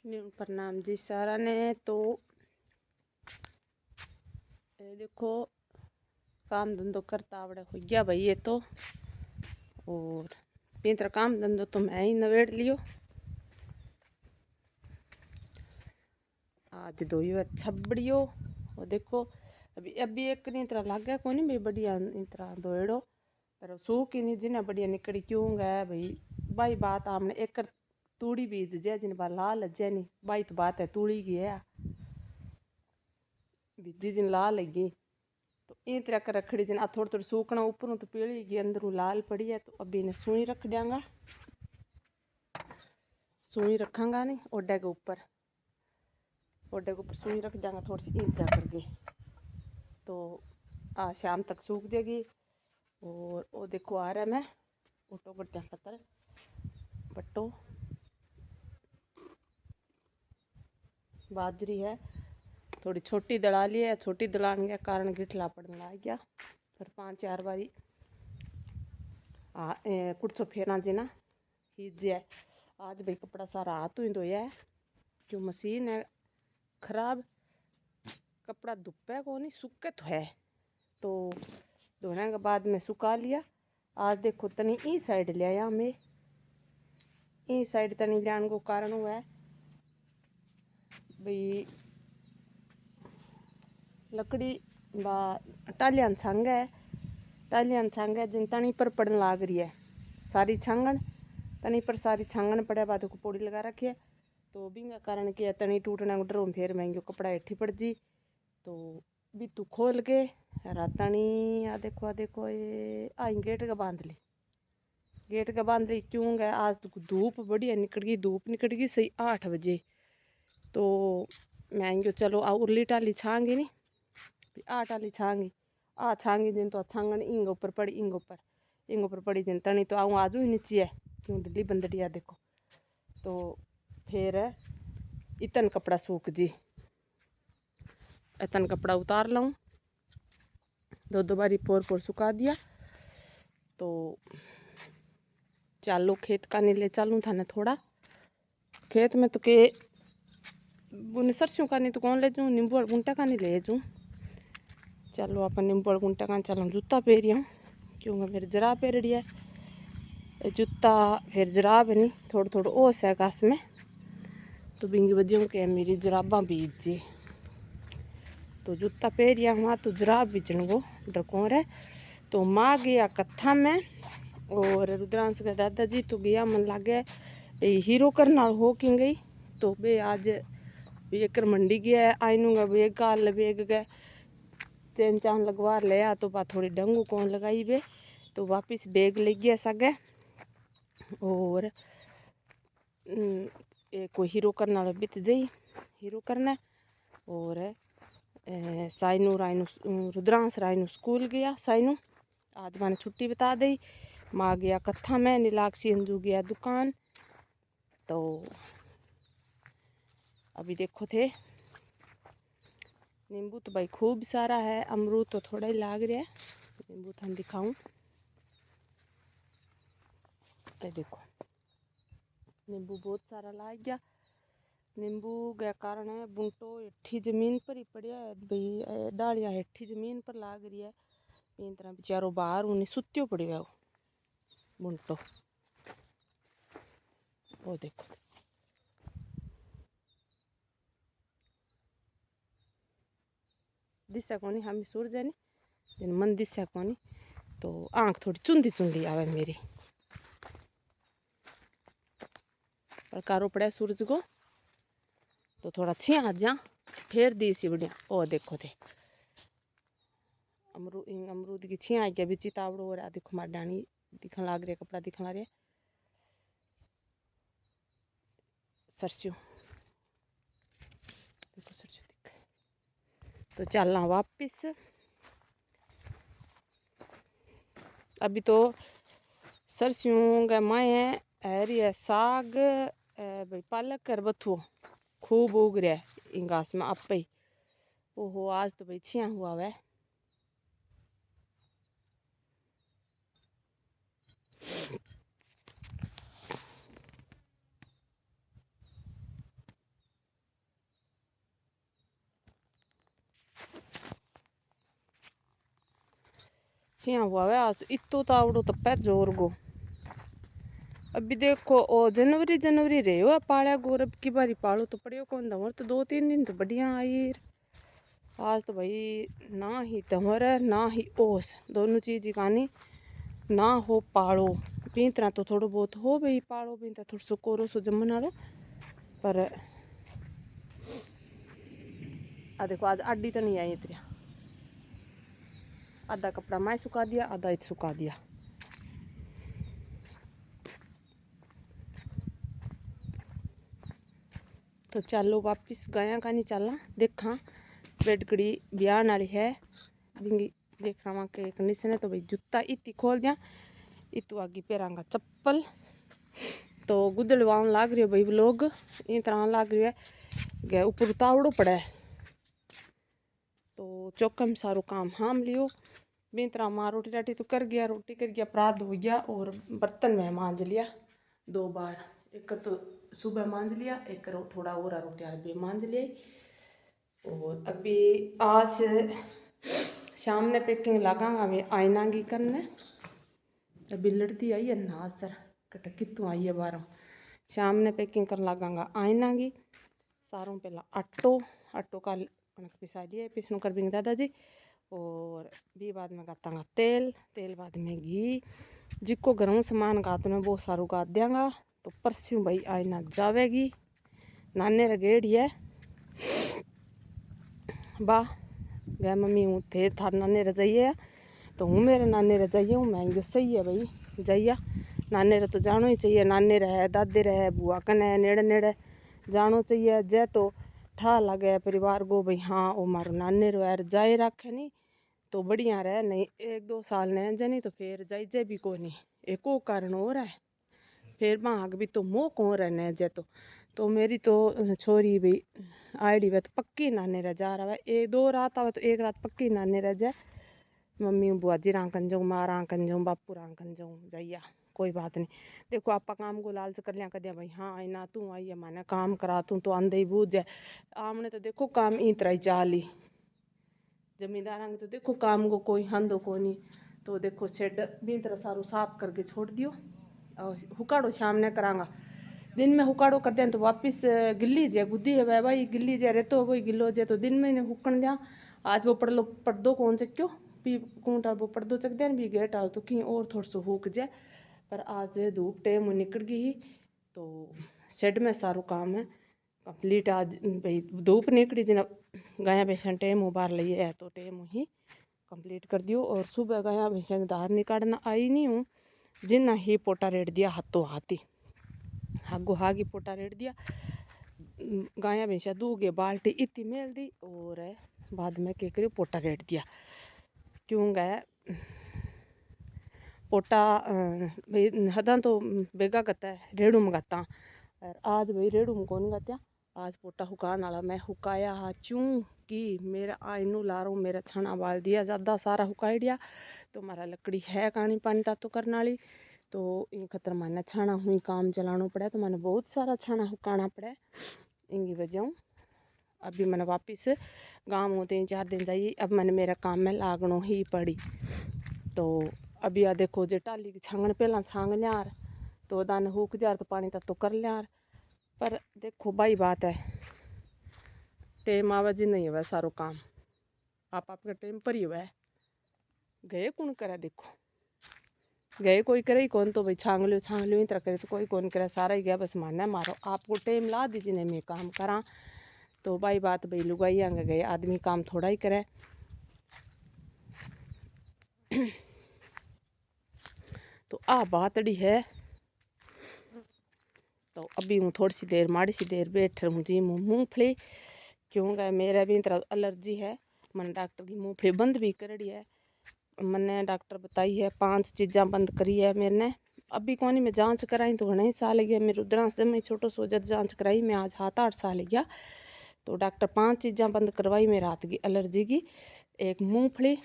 प्रणाम जी सारा ने। तो ये देखो काम धंधो करता आवड़े हो गया भाई ये तो। और पिंतर काम धंधो तो मैं ही नवेड़ लियो। आज दो ही छबड़ियो वो देखो अभी अभी एक नहीं तरह लग गया कोई नहीं भाई बढ़िया इन तरह दोड़ो पर सूख ही नहीं जिन्हें बढ़िया निकड़ी क्यों गया भाई। भाई बात आपने एक तूड़ी बीज जै जिन बार लाल जै नहीं भाई तो बात है तूड़ी की है बीजी जिन लाल लगी तो इन तरह कर रखड़ी जिन थोड़ी थोड़ी सूखना ऊपरों तो पीली गई अंदरों लाल पड़ी है। तो अभी इन्हें सुई रख देंगा, सुई रखांगा नहीं ओडे के ऊपर सुई रख देंगा थोड़ी सी इन तरह करके। तो आज शाम तक सूख जाएगी। और वो देखो आ रहा है मैं ऊटो करते पत्थर बट्टो बाजरी है थोड़ी छोटी दड़ाली है। छोटी दड़ाने के कारण गिठला पड़ने लग गया पर 5-4 बारी कुछ फेरना जीना हीजे। आज भाई कपड़ा सारा हाथ ही धोया है क्यों मशीन है खराब कपड़ा धुपे को नहीं सूखे तो है। तो धोने के बाद में सुखा लिया। आज देखो तनी ई साइड ले आया मैं ई साइड तनी जाने को कारण हुआ है भाई लकड़ी बा टालियान छांग है जिन तनी पर पड़न लाग रही है सारी छांगन तनी पर सारी छांगन पड़े बाद को पौड़ी लगा रखी है। तो बिंगा कारण के तनी टूटने को डरो फिर महंगी कपड़ा हेठी पड़ जी। तो भी तू खोल के रातनी आ देखो ये आई गेट का बांध ली क्यों गया आज तो धूप बढ़िया निकल गई धूप निकल गई सही 8 बजे। तो महंगी चलो आ उरली टाली छांगी नहीं 8 वाली छांगी आ छांगी जिन तो छांगन इंग ऊपर पड़ी जिन तनी तो आऊँ आजू ही नीचे है क्यों ढिली बंदड़ी है देखो। तो फिर इतन कपड़ा सूख जी इतन कपड़ा उतार लाऊं दो बारी पोर सुखा दिया। तो चालो खेत का नहीं ले चालू था ना थोड़ा खेत में तो के बुने सरसों का नहीं तो कौन ले जाऊँ नींबू गुंटा का नहीं ले जाऊँ। चलो अपन नींबू गुंटा का चलो जूता पहरिया हूँ क्योंकि मेरे जरा पहरड़ी है जूता फिर जराब नहीं थोड़ा ओस है घास में। तो बिंगी वजह के मेरी जराबा बीज जी तो जूता पहरिया हुआ तो जराब बीचन को डरकोर है। तो माँ गया कथा में और रुद्रांश का दादाजी तो गया मन लागे हीरो करना हो कि गई। तो बे आज एक मंडी गया आइनूंगा बेग काल बेग गए चैन चान लगवा ले आ तो बात थोड़ी डंगू कौन लगाई बे तो वापिस बेग ले गया सगे। और कोई हीरो करना बीत जाई हीरो करना। और साइनू राइनू रुद्रांश राइनू स्कूल गया साइनू आज मैंने छुट्टी बता दी। माँ गया कथा में नीलाक्षी अंजू गया दुकान। तो अभी देखो थे नींबू तो भाई खूब सारा है अमरूद तो थोड़ा ही लाग रहा है नींबू थान दिखाऊं। तो देखो नींबू बहुत सारा लाग गया नींबू के कारण है बूंटो हेठी जमीन पर ही पड़िया है भाई डालियाँ हेठी जमीन पर लाग रही है इन तरह बेचारो बाहर उन्हें सुत्यो पड़ियो है बूंटो वो देखो। दिशा कोनी हम सूरज है नहीं मन दिशा कोनी तो आँख थोड़ी चुंदी आवे मेरी पर कारो पड़ा सूरज को तो थोड़ा छिया जा फिर दी सी बढ़िया। ओ देखो थे अमरूद की छिया आई गया बिची तावड़ो और देखो मार डानी दिखन लाग रहा कपड़ा दिखन लाग रहा सरसों देखो सरसों दिख। तो चलना वापिस अभी तो सरसों के माए है रही है साग भाई पालक कर बथुओ खूब उग रहा है इन घास में आप ही। ओहो आज तो भाई छिया हुआ वै छिया हुआ है आज तो इतो तावड़ो तपे जोर गो। अभी देखो ओ जनवरी जनवरी रहे हो पाला गोर, अब की बारी पालो तो पड़ियो कौन दमर तो 2-3 दिन तो बढ़िया आई। आज तो भाई ना ही दमर है ना ही ओस, दोनों चीज ही कहानी ना हो पालो। बीतरा तो थोड़ो बहुत हो भाई पालो बीतरा थोड़ा सो कोरो सो जमन आरो। पर आ देखो आज आडी तो नहीं आई इतनी, आधा कपड़ा मैं सुखा दिया आधा इत सुखा दिया। तो चलो वापिस गया का नहीं चलना, देखा बेडकड़ी ब्याह वाली है बिंगी देख रहा वहाँ के कंडीशन है। तो भाई जूता इतनी खोल दिया, इतू आगे पैरांगा चप्पल। तो गुदड़वान लाग रही है भाई लोग इन तरह लाग रही है गया ऊपर उतावड़ो पड़ा है। तो चौकम सारो काम हाम लियो बिन तरह माँ रोटी राटी तो कर गया, रोटी कर गया, प्रात हो गया और बर्तन में मांज लिया 2 बार। एक तो सुबह मांज लिया, एक थोड़ा और रोटी भी मांज लिया। और अभी आज शाम ने पैकिंग लगांगा मैं आईना की करने। अभी लड़ती आई है ना सर कट कितों आई है बारों, शाम ने पैकिंग कर लगांगा आईना की। सारों पहला आटो का कणक पिसा लिया पिसनू कर बिंग दादाजी। और भी बाद में गातांगा तेल बाद में घी, जिको गर्म सामान गात में बहुत सारू गात देंगा। तो परस्यों भाई आईना जावेगी नाने रगेड़ी है बा गया मम्मी हूँ थे थार नाने रजाइए तो हूँ मेरे नाने रजाइए हूँ मैं जो सही है भाई जाइया नाने तो जानो ही चाहिए, नाने रहे दादे रहे बुआ कने नेड़े नेड़े जानो चाहिए। जै तो ठा लगे परिवार को भाई हाँ वो मारो नाने रो यार जाए रखे नहीं तो बढ़िया रहे, नहीं 1-2 साल ने जनी तो फिर जाई जे भी को नहीं एक वो कारण हो रहा है फिर भाग भी तो मोह कौन रहने जे। तो मेरी तो छोरी भी आईडी वे तो पक्की नाने रह जा रहा है, 1-2 रात आवे तो 1 रात पक्की नाने रह जाए। मम्मी बुआ जी रांकन जाऊँ माँ रांकन जाऊँ बापू रांकन जाऊँ जाइया कोई बात नहीं। देखो आपा काम को लालच कर लिया कदिया भाई हाँ आई ना तू आई है माने काम करा तू तो आंधे ही बूझ जाए। आमने तो देखो काम ई तरह ही चाली जमींदार तो देखो काम को कोई हंदो को नहीं। तो देखो शेड भी तरह सारू साफ करके छोड़ दियो और हुकाड़ो शाम ने करांगा। दिन में हुकाड़ो कर दें तो वापिस गिल्ली जे गुद्दी है वह भाई गिल्ली जे रहते हो वही गिल्लो जे तो दिन में ने हुकन दिया। आज वो पर्दो कौन चक्यो पी कूंटा वो पर्दो चक दें भी गेट आओ तो कहीं और थोड़ा सो हुक जाए। पर आज धूप टेम निकल गई ही तो शेड में सारू काम है कंप्लीट। आज भाई धूप निकली जिना गाया भैंसा टेम उबार लिए है तो टेम ही कंप्लीट कर दियो। और सुबह गाया भैंसा धार निकालना आई नहीं हूँ जिन्ना ही पोटा रेट दिया हाथों हाथी हागो हागी पोटा रेट दिया। गाया भैंसा दूगे बाल्टी इतनी मेल दी और बाद में क्या करियो पोटा रेट दिया क्यों गया पोटा भाई हदा तो बेगा करता है रेड़ू में गाता और आज भाई रेड़ू में कौन गात्या आज पोटा हुकान वाला मैं हुकाया चूँ कि मेरा आइनू लारो मेरा छाना बाल दिया ज़्यादा सारा हुकाई दिया। तो हमारा लकड़ी है कहानी पानी तो करने वाली तो इन खतर मैंने छाना हुई काम चलाना पड़ा तो मैंने बहुत सारा छाना हुकाना पड़ा इनकी वजह। अभी मैंने वापस गाँव में 3-4 दिन जाइए अब मैंने मेरा काम में लागनो ही पड़ी। तो अभी आ देखो जे टाली की छांगन पहला छांग लियार तो दान हुक जार तो पानी तो कर लियार। पर देखो भाई बात है टेम आवा जी नहीं है सारो काम आप आपका टेम पर ही हुआ है गए कौन करे देखो गए कोई करे ही कौन तो भाई छांग लो तरह करे तो कोई कौन करे सारा ही गया बस मानना मारो आपको टेम ला दीजिए नहीं मैं काम करा। तो भाई बात भाई लुगाई आगे गए आदमी काम थोड़ा ही करे। तो आ बातड़ी है तो अभी हूँ थोड़ी सी देर माड़ी सी देर बैठ हूँ जी मूँगफली क्यों गए मेरा भी तरह एलर्जी है। मैंने डॉक्टर की मूँगफली बंद भी करी है मैंने डॉक्टर बताई है 5 चीज़ें बंद करी है मैंने। अभी कौन मैं जांच कराई तो घना ही साल गया मेरे रुद्रांश जब मैं छोटो सो जब जांच कराई मैं आज 7-8 साल गया। तो डॉक्टर 5 चीज़ें बंद करवाई मेरे हाथ की एलर्जी की, एक मूँगफली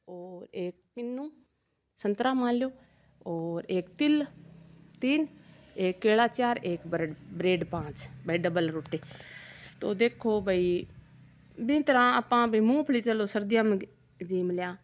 और एक किन्नू संतरा मान लो और एक तिल 3 एक केला 4 एक ब्रेड 5 भाई डबल रोटी। तो देखो भाई भी तरह आप भाई मूँगफली चलो सर्दियों में जीम लिया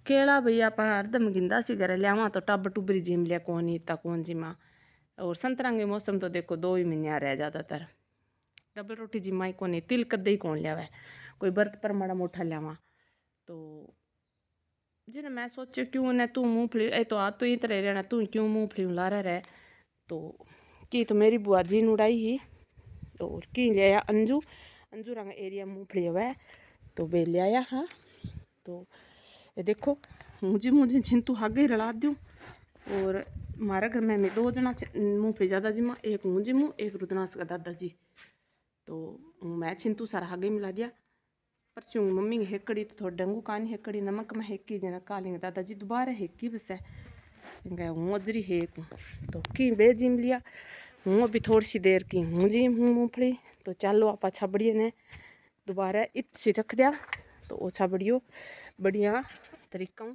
केला भई आप हरदम गिंदा सी घर लियावा तो टब टुबरी जिम लिया कौन इतना कौन जिमा। और संतरा के मौसम तो देखो 2 ही महीने रहे ज़्यादातर। डबल रोटी जिमा ही कौन तिल कदे ही कौन लियावा, कोई बर्त पर माड़ा मोटा लियावा। तो जिन्हें मैं सोचे क्यों न तू मूँगफली ए तो आ तो ही तरह रहना तू क्यों मूँगफली ला रहा। तो की तो मेरी बुआ जी ने उड़ाई ही और की ले आया अंजू रंग एरिया मूँगफली है तो बे ले आया। हाँ तो ये देखो मुझे छिंतु आगे ही रला दूँ। और हमारे घर में 2 जना मूँगफली ज़्यादा जिमा, एक मुझे मुँह एक रुद्रांश का दादाजी। तो मैं छिंतु सारा आगे मिला दिया। परसों मम्मी की हेकड़ी तो थोड़ा डेंगू कानी हेकड़ी नमक में हेकी जना कालेंगे दादाजी दोबारा हेकी बस है हूँ अजरी हेक तो की बे जिम लिया हूँ अभी थोड़ी सी देर की हूँ जिम हूँ मूँगफली। तो चलो आप छाबड़िए ने दोबारा इतनी रख दिया तो वो छाबड़ियो बढ़िया तरीका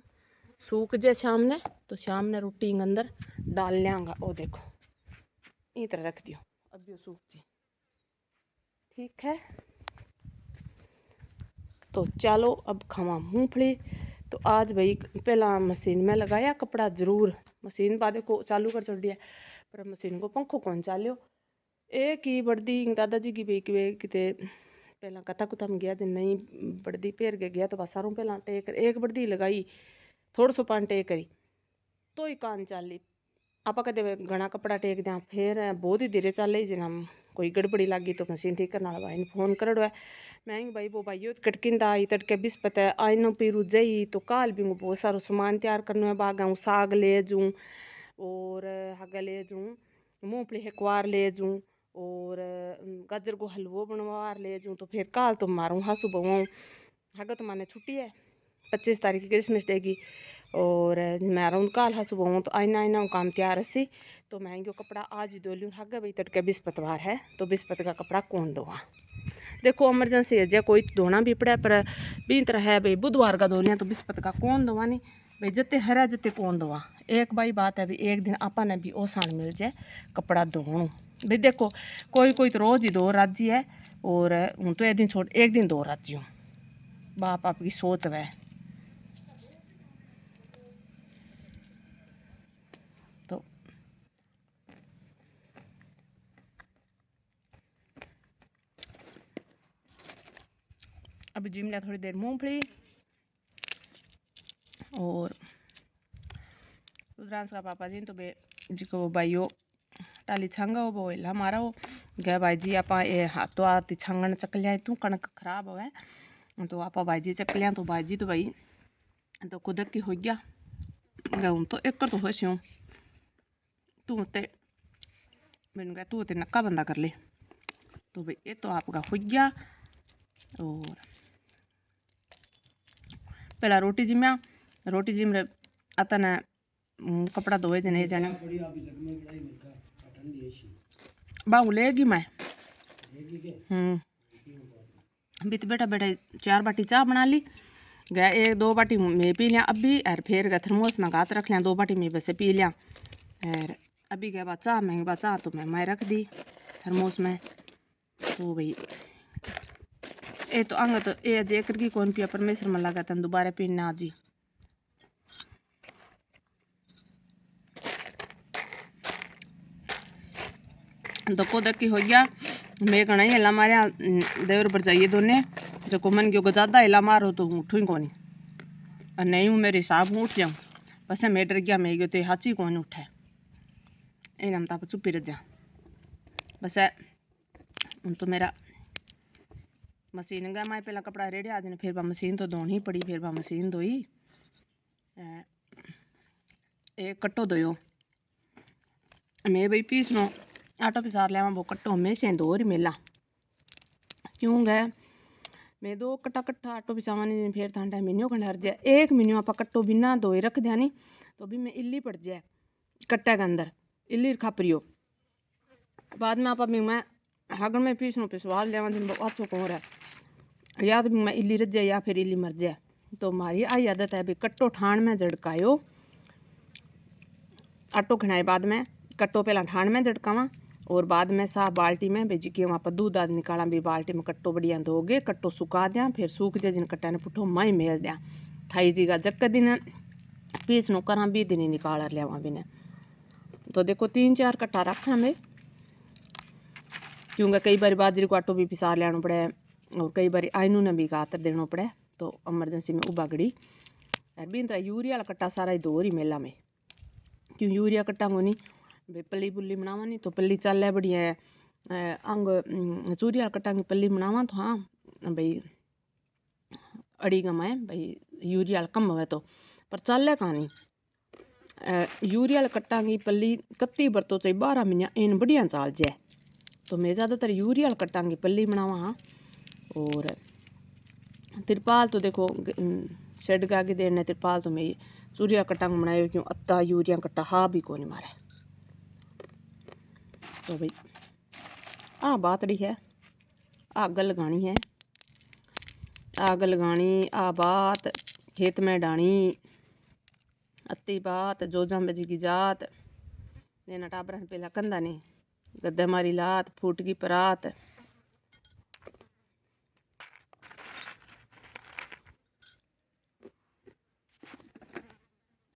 सूख जाए शाम ने। तो शाम ने रोटी अंदर डाल लियांगा। वो देखो इस तरह रख दियो अभी वो सूख जी ठीक है। तो चलो अब खावा मूँगफली। तो आज भाई पहला मशीन में लगाया कपड़ा जरूर मशीन बाद को चालू कर छोड़ दिया पर मशीन को पंखो कौन चाल्यो एक ही बर्दी दादाजी की भी किते पहला कथा कुथा में गया दिन नहीं बर्दी पैर के गया तो बस सारों पहला टेक एक बर्दी लगाई थोड़ा सो पान टेक करी तो ही कान चाली आप कदे घना कपड़ा टेक दें फिर बहुत ही धीरे चाले जिना कोई गड़बड़ी लगी तो मशीन ठीक करने वाला भाई ने फोन कर है। मैं भाई वो भाई कटकिंदा आई तड़के बिस्पत है आइनो पीरू जई तो काल भी बहुत सारो सामान तैयार करना है बागा साग ले जूँ और आगे ले जूँ मूँगफली हेकवार ले जूँ और गाजर को हलवो बनवार ले जूँ। तो फिर काल तो मारूँ हाँ सुबह आगे तो माने छुट्टी है 25 तारीख की क्रिसमस डे की और मैं काल हाँ सुबह तो आईना काम तैयार हसी। तो मैं यो कपड़ा आज ही धो लूँ आगे भाई तड़के बिस्पतवार है तो बिस्पत का कपड़ा कौन धोआ देखो एमरजेंसी है जे कोई धोना भी पड़ा पर भी तरह है भाई बुधवार का धो लिया तो बिस्पत का कौन धोवा नहीं भाई जते हरा जते कौन धोवा। एक भाई बात है भी एक दिन आपा ने भी ओसान मिल जाए कपड़ा धोणु भाई देखो कोई तो रोज ही धो राजी है और हूँ तो एक दिन छोड़ एक दिन धो राजी हूँ बाप आपकी सोच है। तो अभी जिम लिया थोड़ी देर मूँगफली और रुद्रांश का पापा जी तो बे जी को भाईयो टाली छांगा हो वो हिला मारा हो गया भाई जी आप हाथ तो आती छांगन चक लिया तू कणक खराब हो तो आप भाई जी चक लिया तो भाई जी तो भाई तो कुदक की हो गया गूँ तो एक तो हो स्यूँ तू ते मैंने कहा तू ते नक्का बंदा कर ले तो भाई ये तो आपका हो गया। और पहला रोटी जिम रे आता ने कपड़ा धोए जने जाने बाहू लेगी मैं बीत बेटा 4 बाटी चाय बना ली गया 1-2 बाटी मैं पी लिया अभी और फिर गया थर्मोस में गात रख लिया 2 बाटी मैं बस पी लिया और अभी गया बात चाह महंगी बात चाह तो मैं रख दी थर्मोस में। तो भाई ये तो अंग तो ये अजय की कौन पिया परमेश्वर में लगा था दोबारा पीना जी। तो को की हो गया मैं कहना हिला मारे देवर पर जाइए दोने जो को मन क्यों ज़्यादा हिला मारो तो उठू ही कौन और नहीं हूँ मेरे हिसाब हूँ उठ जाऊँ बस मैं डर गया मैं गयो तो हाची कौन उठे इन हम तो चुप्पी रह जा बस तो मेरा मशीन गया मैं पहला कपड़ा रेड़े आ दिन फिर मशीन तो धोनी पड़ी फिर मशीन धोई एक कट्टो धोयो मैं भाई पीसनो आटो पिसार लिया वो कट्टो हमेशा दो ही मेला क्यों गए मैं 2 कट्टा कट्ठा आटो पिसावा नहीं फिर था टाइम मीनियो खंड हर जाए 1 मीनियो आप कट्टो बिना धोए रख दिया नहीं तो भी मैं इल्ली पड़ जाए कट्टे के अंदर इल्ली खापरियो बाद में आप मैं हागण में पीसनो पिसवा लिया दिन अच्छो कौन है या तो मैं इल्ली रज जाए या फिर इल्ली मर जाए। तो हमारी आई आदत है भाई कट्टो ठाण में झड़कायो आटो खिनाए बाद में कट्टो पहला ठाण में झड़कावा और बाद में साफ बाल्टी में भेजी कि वहाँ पर दूध आद निकाला भी बाल्टी में कट्टो बढ़िया धोगे कट्टो सुखा दिया फिर सूख जाए जिन कट्टा ने पुठो मई मेल दिया ठाई जीगा जक दिन पीस नु करा 20 दिन ही निकाल लियावा बिना। तो देखो 3-4 कट्टा रखा मैं, क्योंकि कई बार बाजरी को आटो भी पिसा लेना पड़े और कई बार आइनू ने भी खातर देना पड़े, तो एमरजेंसी में उबा गड़ी अभी तो यूरिया वाला कट्टा सारा दो ही मेला में, क्यों यूरिया कट्टा को नहीं भाई पल्ली पुल्ली बनावा नहीं तो पल्ली चल है बढ़िया है, अंग चूरिया कट्टा की पल्ली बनावा तो हाँ भाई अड़ी गम है भाई यूरिया वाला कम हुए तो, पर चल है कहानी यूरिया वाला कट्टा की पल्ली कत्ती बरतो चाहिए 12 महीना इन बढ़िया चाल जाए। तो मैं ज़्यादातर यूरिया वाला कट्टा की पल्ली बनावा हाँ। और तिरपाल तो देखो शेड के आगे देने तिरपाल तो मैं चूरिया कट्टा बनाए, क्यों अत्ता यूरिया कट्टा हा भी को नहीं मारे। तो भाई आ बातड़ी है, आग लगानी है, आग लगानी आ बात खेत में डाणी अत्ती बात जोजा बजी की जात देना टाबरा पहला कंधा ने गद्दे मारी लात फूट की परात।